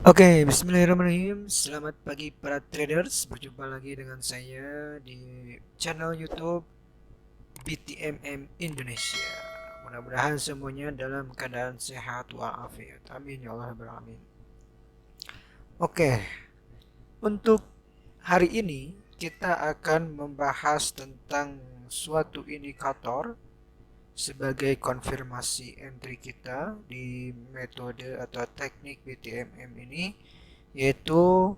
Oke, bismillahirrahmanirrahim. Selamat pagi para traders. Berjumpa lagi dengan saya di channel YouTube BTMM Indonesia. Mudah-mudahan semuanya dalam keadaan sehat walafiat. Amin ya Allah rabbal alamin. Oke, untuk hari ini kita akan membahas tentang suatu indikator sebagai konfirmasi entry kita di metode atau teknik BTMM ini, yaitu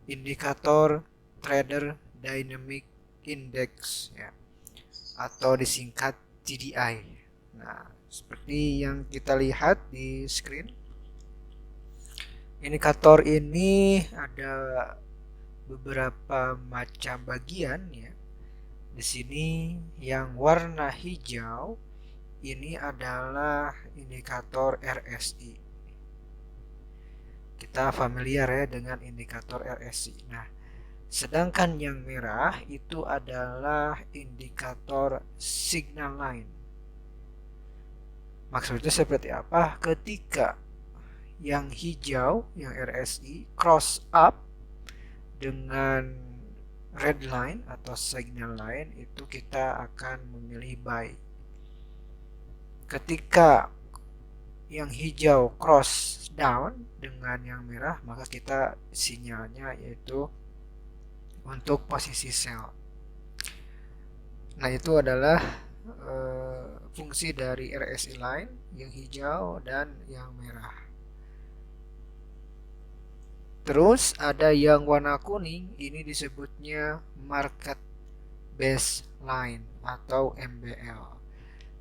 indikator Trader Dynamic Index ya, atau disingkat TDI. Nah, seperti yang kita lihat di screen, indikator ini ada beberapa macam bagian ya. Di sini yang warna hijau ini adalah indikator RSI. Kita familiar ya dengan indikator RSI. Nah, sedangkan yang merah itu adalah indikator signal line. Maksudnya seperti apa? Ketika yang hijau, yang RSI, cross up dengan red line atau signal line, itu kita akan memilih buy. Ketika yang hijau cross down dengan yang merah, maka kita sinyalnya yaitu untuk posisi sell. Nah, itu adalah fungsi dari RSI line yang hijau dan yang merah. Terus ada yang warna kuning, ini disebutnya market baseline atau MBL.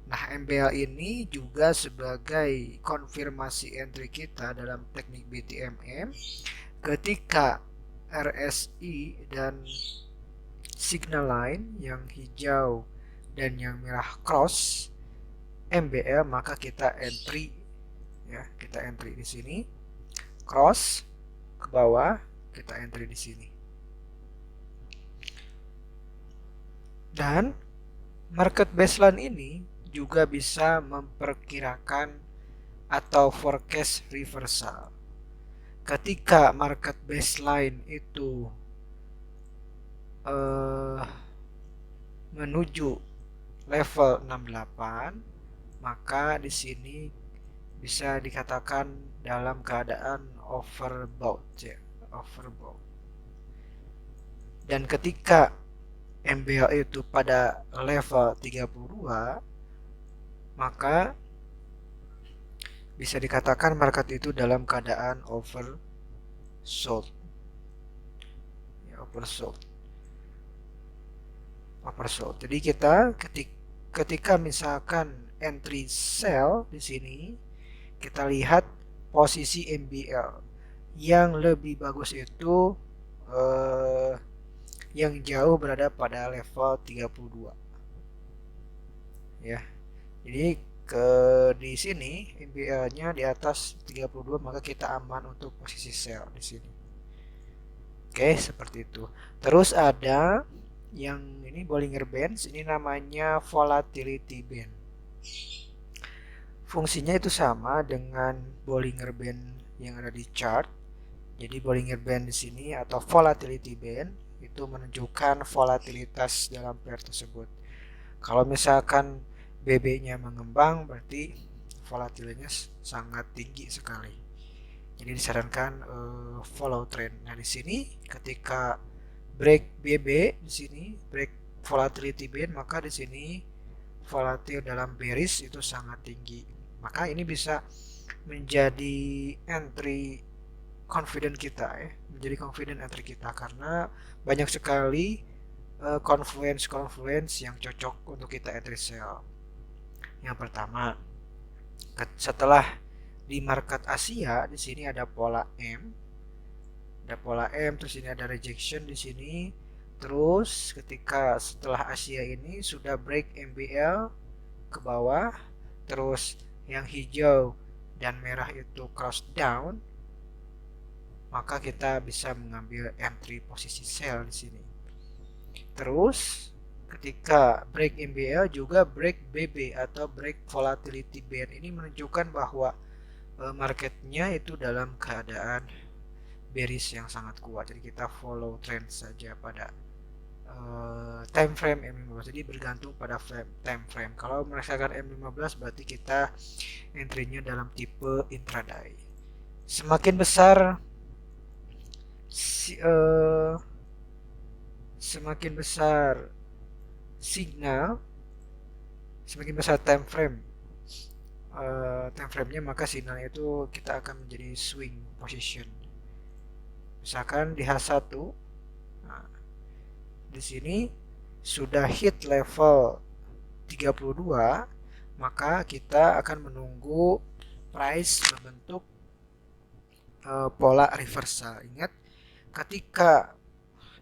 Nah, MBL ini juga sebagai konfirmasi entry kita dalam teknik BTMM ketika RSI dan signal line yang hijau dan yang merah cross MBL, maka kita entry ya, kita entry di sini, cross ke bawah, kita entry di sini. Dan market baseline ini juga bisa memperkirakan atau forecast reversal. Ketika market baseline itu menuju level 68, maka di sini bisa dikatakan dalam keadaan overbought ya, overbought. Dan ketika MBL itu pada level 32, maka bisa dikatakan market itu dalam keadaan oversold. Ya, oversold. Jadi kita ketika misalkan entry sell di sini, kita lihat posisi MBL yang lebih bagus itu yang jauh berada pada level 32 ya. Jadi di sini MBL-nya di atas 32, maka kita aman untuk posisi sell di sini. Oke, seperti itu. Terus ada yang ini Bollinger Bands, ini namanya volatility band. Fungsinya itu sama dengan Bollinger Band yang ada di chart. Jadi Bollinger Band di sini atau volatility band itu menunjukkan volatilitas dalam pair tersebut. Kalau misalkan BB-nya mengembang, berarti volatilnya sangat tinggi sekali. Jadi disarankan follow trend. Nah, di sini ketika break BB di sini, break volatility band, maka di sini volatil dalam bearish itu sangat tinggi. Maka ini bisa menjadi entry confident kita ya, menjadi confident entry kita karena banyak sekali confluence yang cocok untuk kita entry sell. Yang pertama, setelah di market Asia di sini ada pola M, terus ini ada rejection di sini. Terus ketika setelah Asia ini sudah break MBL ke bawah, terus yang hijau dan merah itu cross down, maka kita bisa mengambil entry posisi sell di sini. Terus ketika break MBL juga break BB atau break volatility band, ini menunjukkan bahwa marketnya itu dalam keadaan bearish yang sangat kuat, jadi kita follow trend saja pada time frame M15. Jadi bergantung pada time frame. Kalau merasakan M15 berarti kita entry-nya dalam tipe intraday. Semakin besar semakin besar signal, semakin besar time frame-nya, maka signalnya itu kita akan menjadi swing position. Misalkan di H1, nah, di sini sudah hit level 32, maka kita akan menunggu price membentuk pola reversal. Ingat, ketika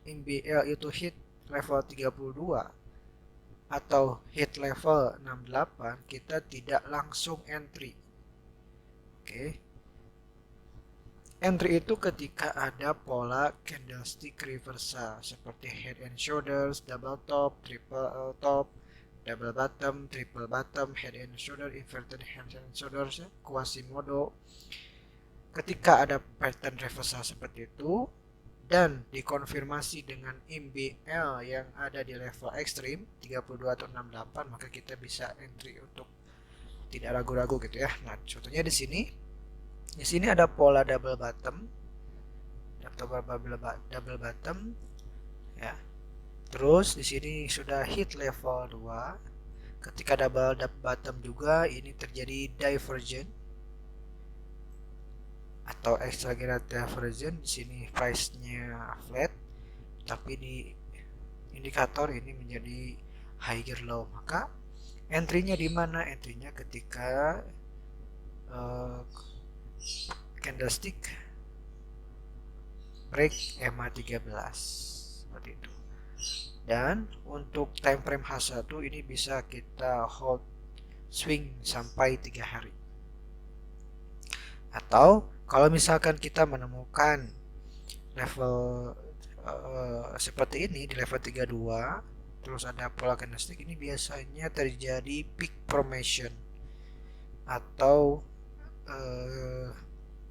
MBL itu hit level 32 atau hit level 68, kita tidak langsung entry. Oke. Entry itu ketika ada pola candlestick reversal seperti head and shoulders, double top, triple top, double bottom, triple bottom, head and shoulder, inverted head and shoulders, Quasimodo. Ketika ada pattern reversal seperti itu dan dikonfirmasi dengan MBL yang ada di level ekstrim 32 atau 68, maka kita bisa entry untuk tidak ragu-ragu gitu ya. Nah, contohnya di sini ada pola double bottom ya. Terus di sini sudah hit level 2. Ketika double bottom juga ini terjadi divergent atau extraordinary divergent. Di sini price-nya flat, tapi di indikator ini menjadi higher low. Maka entry-nya di mana? Entry-nya ketika candlestick break EMA 13 seperti itu. Dan untuk time frame H1 ini bisa kita hold swing sampai 3 hari. Atau kalau misalkan kita menemukan level seperti ini di level 32 terus ada pola candlestick, ini biasanya terjadi peak formation atau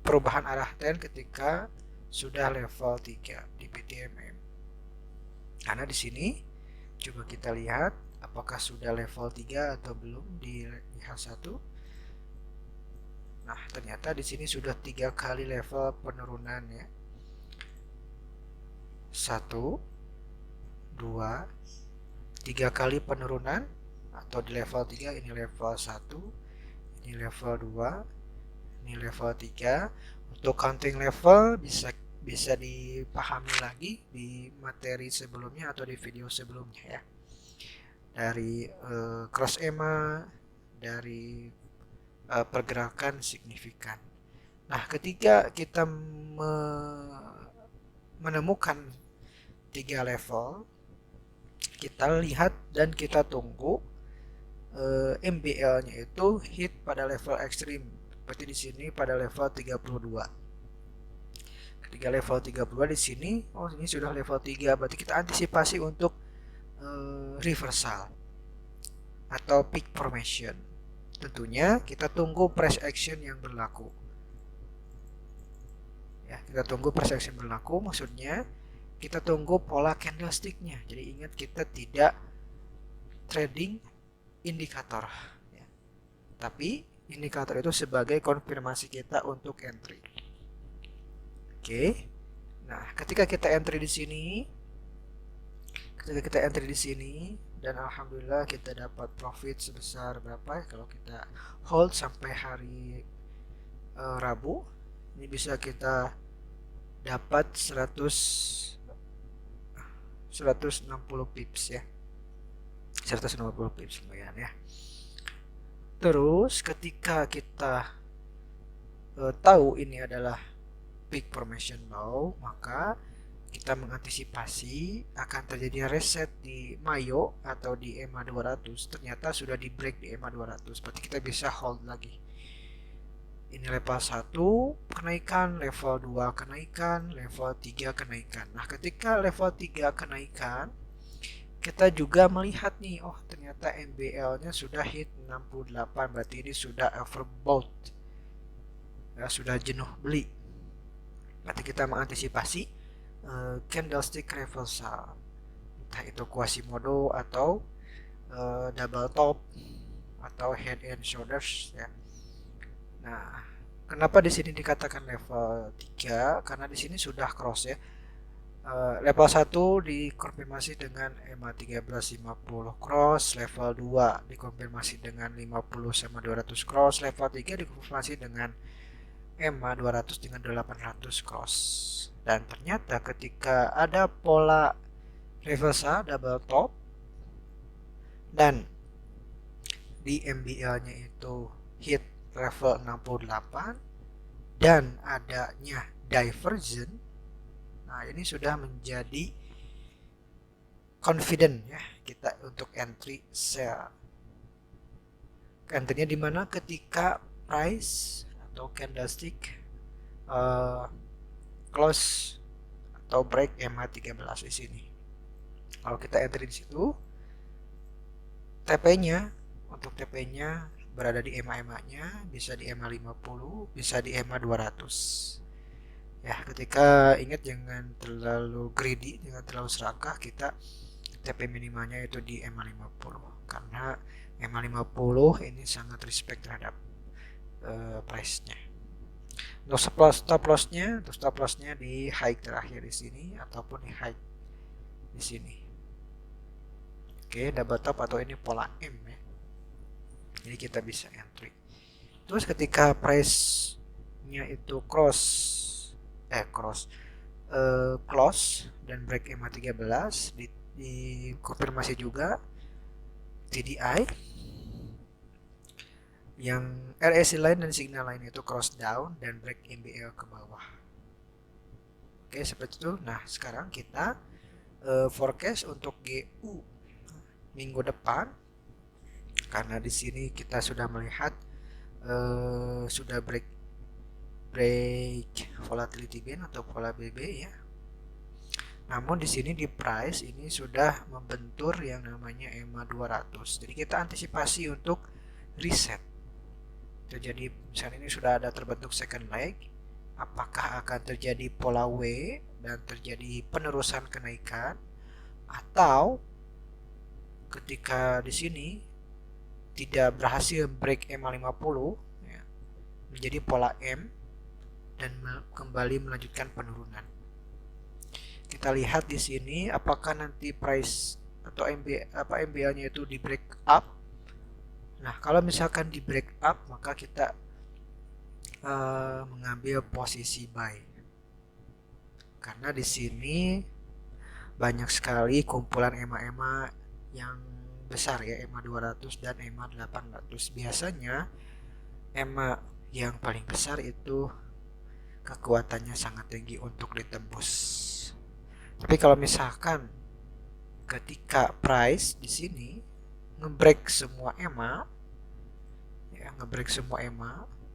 perubahan arah trend ketika sudah level 3 di PTMM. Karena di sini coba kita lihat apakah sudah level 3 atau belum di H1. Nah, ternyata di sini sudah 3 kali level penurunan ya. 1 2 3 kali penurunan atau di level 3. Ini level 1, ini level 2, ini level 3. Untuk counting level bisa dipahami lagi di materi sebelumnya atau di video sebelumnya ya. Dari cross EMA, dari pergerakan signifikan. Nah, ketika kita menemukan 3 level, kita lihat dan kita tunggu MBL-nya itu hit pada level ekstrim. Seperti di sini pada level 32. Ketika level 32 di sini, oh ini sudah level 3, berarti kita antisipasi untuk reversal atau peak formation. Tentunya kita tunggu price action yang berlaku. Ya, kita tunggu price action berlaku, maksudnya kita tunggu pola candlesticknya. Jadi ingat, kita tidak trading indikator ya. Tapi indikator itu sebagai konfirmasi kita untuk entry. Oke. Nah, ketika kita entry di sini, dan alhamdulillah kita dapat profit sebesar berapa ya, kalau kita hold sampai hari Rabu, ini bisa kita dapat 160 pips ya. 160 pips lumayan ya. Terus ketika kita tahu ini adalah peak formation low, maka kita mengantisipasi akan terjadi reset di Mayo atau di EMA 200. Ternyata sudah di break di EMA 200, berarti kita bisa hold lagi. Ini level 1 kenaikan, level 2 kenaikan, level 3 kenaikan. Nah, ketika level 3 kenaikan, kita juga melihat nih, oh ternyata MBL-nya sudah hit 68, berarti ini sudah overbought. sudah jenuh beli. Berarti kita mengantisipasi candlestick reversal, entah itu Quasimodo atau double top atau head and shoulders ya. Nah, kenapa di sini dikatakan level 3? Karena di sini sudah cross ya. Level 1 dikonfirmasi dengan EMA 1350 cross, level 2 dikonfirmasi dengan 50 sama 200 cross, level 3 dikonfirmasi dengan EMA 200 dengan 800 cross. Dan ternyata ketika ada pola reversal double top dan di MBL-nya itu hit level 68 dan adanya diversion, nah ini sudah menjadi confident ya kita untuk entry sell. Entry-nya dimana ketika price atau candlestick close atau break EMA 13 di sini. Kalau kita entry di situ, TP-nya untuk TP-nya berada di EMA-nya, bisa di EMA 50, bisa di EMA 200. Ya, ketika ingat jangan terlalu greedy, jangan terlalu serakah, kita TP minimalnya itu di EMA 50 karena EMA 50 ini sangat respect terhadap price-nya. Untuk stop loss-nya di high terakhir di sini ataupun di high di sini. Oke, double top atau ini pola M ya. Jadi kita bisa entry. Terus ketika price-nya itu close dan break EMA 13 dikonfirmasi juga TDI yang RSI line dan signal line itu cross down dan break MBL ke bawah. Oke, seperti itu. Nah, sekarang kita forecast untuk GU minggu depan, karena di sini kita sudah melihat sudah break volatility band atau pola BB ya. Namun di sini di price ini sudah membentur yang namanya EMA 200. Jadi kita antisipasi untuk reset. Terjadi misalnya ini sudah ada terbentuk second leg, apakah akan terjadi pola W dan terjadi penerusan kenaikan, atau ketika di sini tidak berhasil break EMA 50 ya, menjadi pola M dan kembali melanjutkan penurunan. Kita lihat di sini apakah nanti price atau MBL-nya itu di break up. Nah, kalau misalkan di break up, maka kita mengambil posisi buy. Karena di sini banyak sekali kumpulan EMA-EMA yang besar ya, EMA 200 dan EMA 800. Biasanya EMA yang paling besar itu kekuatannya sangat tinggi untuk ditembus. Tapi kalau misalkan ketika price di sini ngebreak semua EMA ya,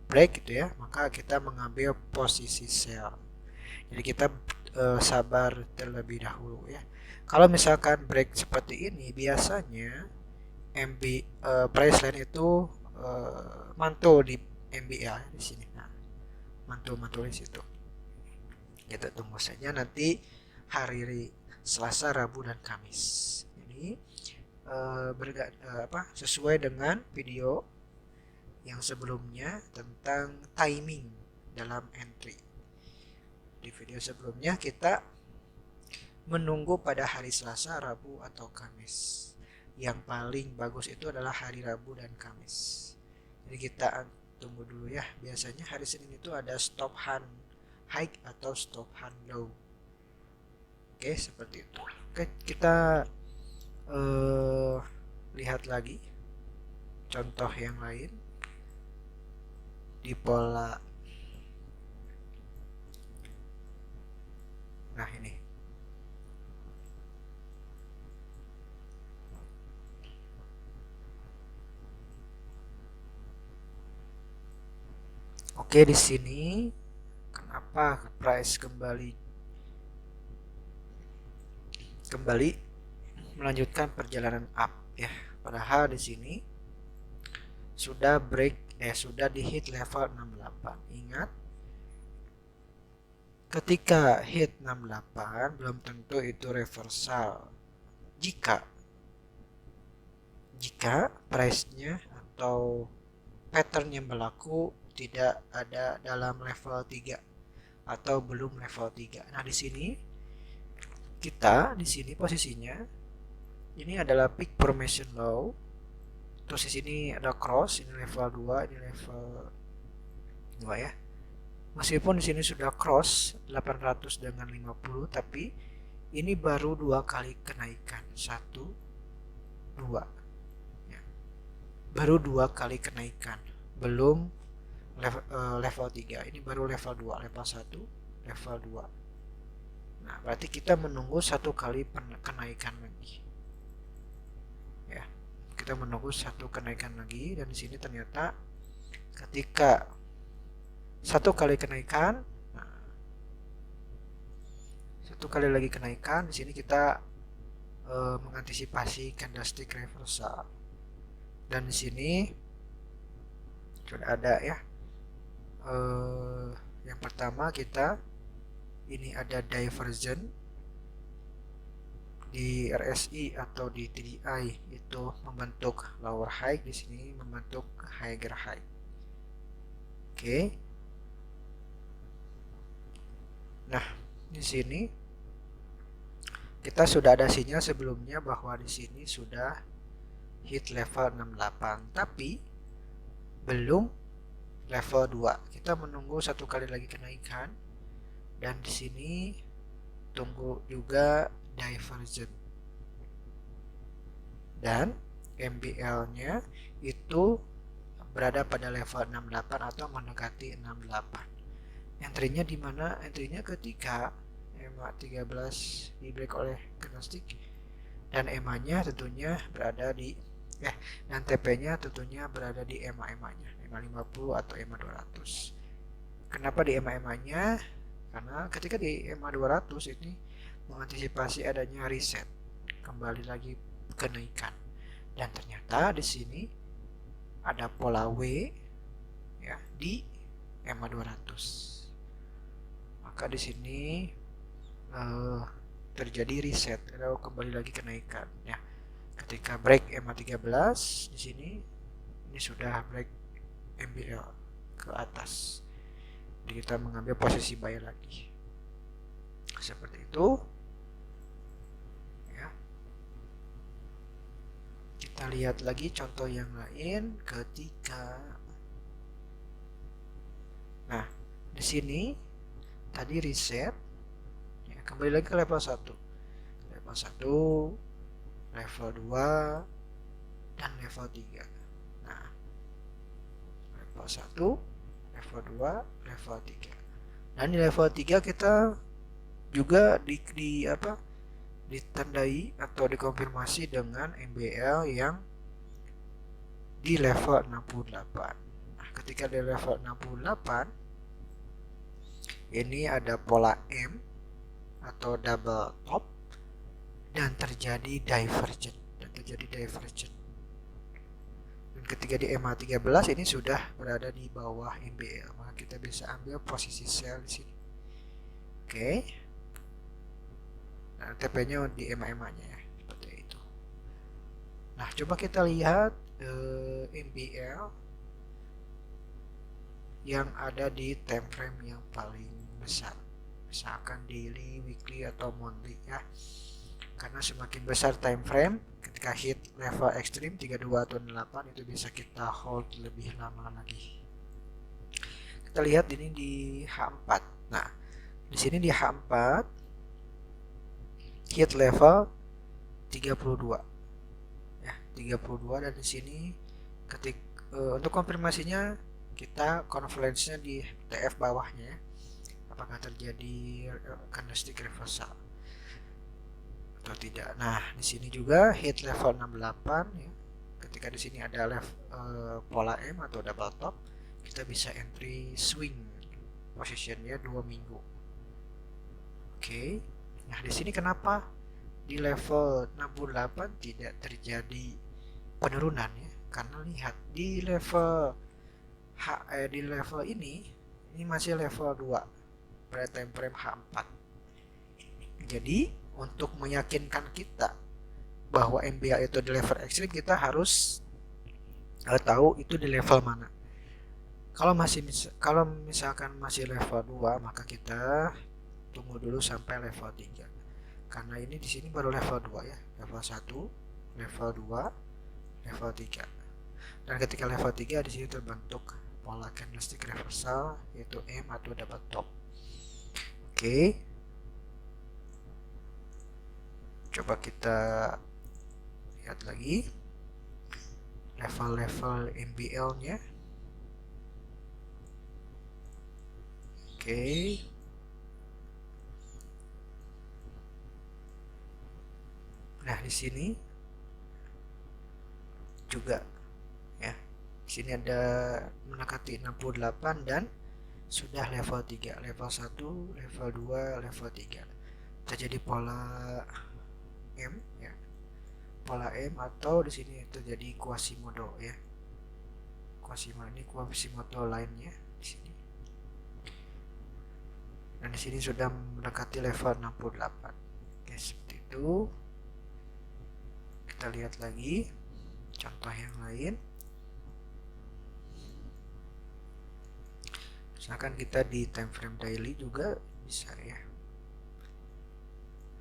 break gitu ya, maka kita mengambil posisi sell. Jadi kita sabar terlebih dahulu ya. Kalau misalkan break seperti ini, biasanya price line itu mantul di MBA di sini. Nah, mantul di situ. Kita tunggu saja nanti hari Selasa, Rabu dan Kamis. Jadi sesuai dengan video yang sebelumnya tentang timing dalam entry. Di video sebelumnya kita menunggu pada hari Selasa, Rabu atau Kamis. Yang paling bagus itu adalah hari Rabu dan Kamis. Jadi kita tunggu dulu ya. Biasanya hari Senin itu ada stop hand high atau stop hand low. Oke, seperti itu. Oke, kita lihat lagi contoh yang lain di pola. Nah, ini. Oke, di sini kenapa price kembali melanjutkan perjalanan up ya. Padahal di sini sudah break sudah di hit level 68. Ingat, ketika hit 68 belum tentu itu reversal. Jika price-nya atau pattern yang berlaku tidak ada dalam level 3 atau belum level 3. Nah, di sini posisinya ini adalah peak formation low. Terus di sini ada cross, ini level 2, ini level 2 ya. Meskipun di sini sudah cross 800 dengan 50, tapi ini baru 2 kali kenaikan. 1 2. Ya. Baru 2 kali kenaikan. Belum level 3. Ini baru level 2, level 1, level 2. Nah, berarti kita menunggu 1 kali kenaikan lagi. Ya. Kita menunggu 1 kenaikan lagi, dan di sini ternyata ketika 1 kali kenaikan, nah, 1 kali lagi kenaikan, di sini kita mengantisipasi candlestick reversal. Dan di sini sudah ada ya. Yang pertama kita ini ada divergent di RSI atau di TDI, itu membentuk lower high, di sini membentuk higher high. Oke. Nah, di sini kita sudah ada sinyal sebelumnya bahwa di sini sudah hit level 68, tapi belum level 2. Kita menunggu 1 kali lagi kenaikan, dan di sini tunggu juga divergent. Dan MBL-nya itu berada pada level 68 atau mendekati 68. Entry-nya di mana? Entry-nya ketika EMA 13 di break oleh candlestick, dan EMA-nya tentunya berada di dan TP-nya tentunya berada di EMA-nya, EMA 50 atau EMA 200. Kenapa di EMA-nya? Karena ketika di EMA 200 ini mengantisipasi adanya reset, kembali lagi kenaikan. Dan ternyata di sini ada pola W ya di EMA 200. Maka di sini terjadi reset atau kembali lagi kenaikan ya. Ketika break EMA 13 di sini, ini sudah break MBL ke atas. Jadi kita mengambil posisi buy lagi. Seperti itu. Ya. Kita lihat lagi contoh yang lain ketika di sini tadi reset ya, kembali lagi ke level 1. Level 1, level 2 dan level 3. Nah, level 1, level 2, level 3. Dan di level 3 kita juga ditandai atau dikonfirmasi dengan MBL yang di level 68. Nah, ketika di level 68 ini ada pola M atau double top dan terjadi divergent dan ketika di EMA 13 ini sudah berada di bawah MBL, maka kita bisa ambil posisi sell di sini. Oke. Nah, TP-nya di EMA-nya ya, seperti itu. Nah, coba kita lihat MBL yang ada di time frame yang paling besar, misalkan daily, weekly atau monthly ya. Karena semakin besar time frame, ketika hit level ekstrim 32 atau 8 itu bisa kita hold lebih lama lagi. Kita lihat ini di H4. Nah, di sini di H4 hit level 32 ya, 32, dan di sini untuk konfirmasinya kita conference-nya di TF bawahnya ya. Apakah terjadi candlestick reversal atau tidak. Nah, di sini juga hit level 68 ya. Ketika di sini ada pola M atau double top, kita bisa entry swing positionnya 2 minggu. Oke. Nah, di sini kenapa di level 68 tidak terjadi penurunan ya? Karena lihat di level di level ini masih level 2 pada time frame H4. Jadi untuk meyakinkan kita bahwa MBA itu di level ekstrim, kita harus tahu itu di level mana. Kalau misalkan masih level 2, maka kita tunggu dulu sampai level 3. Karena ini di sini baru level 2 ya, level 1, level 2, level 3. Dan ketika level 3 di sini terbentuk pola candlestick reversal yaitu M atau double top. Oke. Coba kita lihat lagi level-level MBL-nya. Oke. Nah, di sini juga ya. Di sini ada mendekati 68 dan sudah level 3, level 1, level 2, level 3. Terjadi pola M ya. Pola M atau di sini terjadi Quasimodo ya. Quasimodo ini Quasimodo lainnya di sini. Dan di sini sudah mendekati level 68. Oke, seperti itu. Kita lihat lagi contoh yang lain. Misalkan kita di time frame daily juga bisa ya.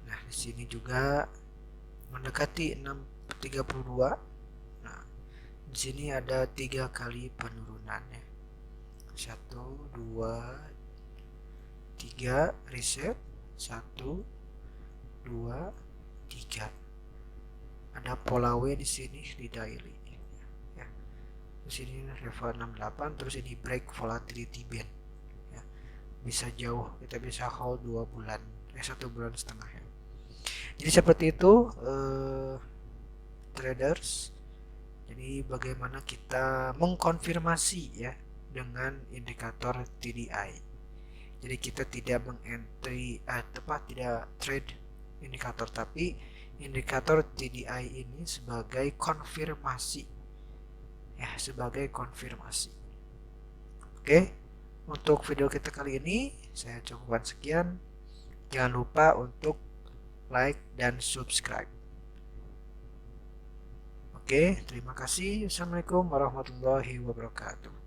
Nah, di sini juga mendekati 632. Nah, di sini ada 3 kali penurunannya. 1, 2, 3 reset. 1, 2, 3. Ada pola W di sini di daily. Ya. Di sini level 68, terus ini break volatility band. Ya. Bisa jauh, kita bisa hold 2 bulan, 1 bulan setengah ya. Jadi seperti itu traders. Jadi bagaimana kita mengkonfirmasi ya dengan indikator TDI. Jadi kita tidak mengentry tidak trade indikator, tapi indikator TDI ini sebagai konfirmasi ya, sebagai konfirmasi. Oke, untuk video kita kali ini saya cukupkan sekian. Jangan lupa untuk like dan subscribe. Oke, terima kasih. Assalamualaikum warahmatullahi wabarakatuh.